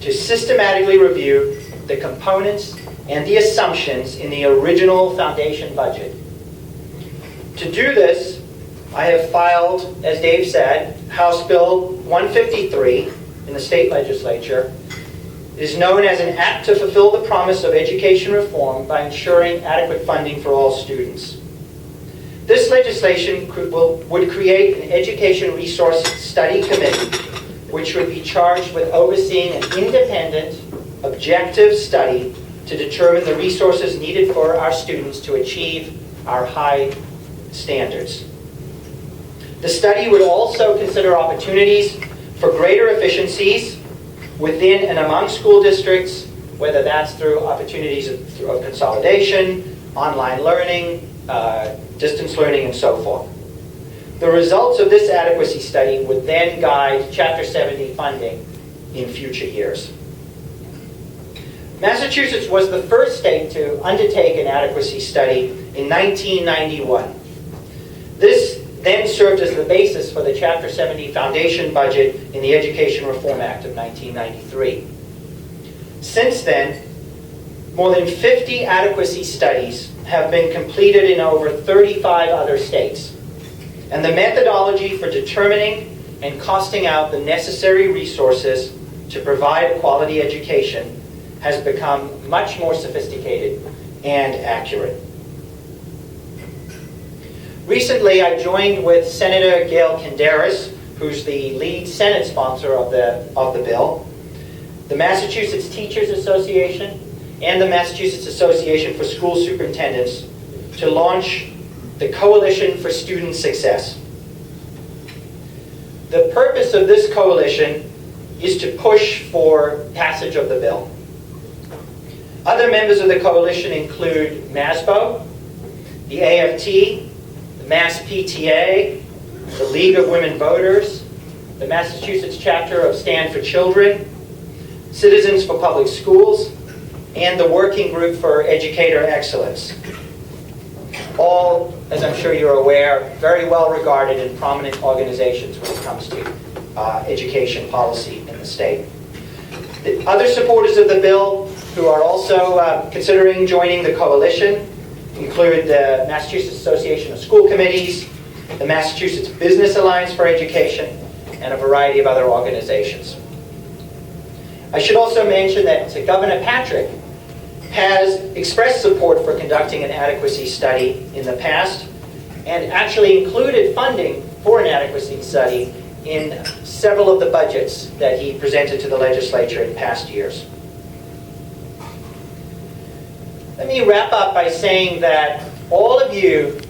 to systematically review the components and the assumptions in the original foundation budget. To do this, I have filed, as Dave said, House Bill 153 in the state legislature. It is known as an act to fulfill the promise of education reform by ensuring adequate funding for all students. This legislation would create an Education Resource Study Committee, which would be charged with overseeing an independent, objective study to determine the resources needed for our students to achieve our high standards. The study would also consider opportunities for greater efficiencies within and among school districts, whether that's through opportunities of consolidation, online learning, distance learning, and so forth. The results of this adequacy study would then guide Chapter 70 funding in future years. Massachusetts was the first state to undertake an adequacy study in 1991. This then served as the basis for the Chapter 70 foundation budget in the Education Reform Act of 1993. Since then, more than 50 adequacy studies have been completed in over 35 other states. And the methodology for determining and costing out the necessary resources to provide a quality education has become much more sophisticated and accurate. Recently, I joined with Senator Gail Kinderas, who's the lead Senate sponsor of the bill, the Massachusetts Teachers Association, and the Massachusetts Association for School Superintendents to launch the Coalition for Student Success. The purpose of this coalition is to push for passage of the bill. Other members of the coalition include Masbo, the AFT, the Mass PTA, the League of Women Voters, the Massachusetts chapter of Stand for Children, Citizens for Public Schools, and the Working Group for Educator Excellence. All, as I'm sure you're aware, very well regarded and prominent organizations when it comes to education policy in the state. The other supporters of the bill who are also considering joining the coalition include the Massachusetts Association of School Committees, the Massachusetts Business Alliance for Education, and a variety of other organizations. I should also mention that Governor Patrick has expressed support for conducting an adequacy study in the past and actually included funding for an adequacy study in several of the budgets that he presented to the legislature in past years. Let me wrap up by saying that all of you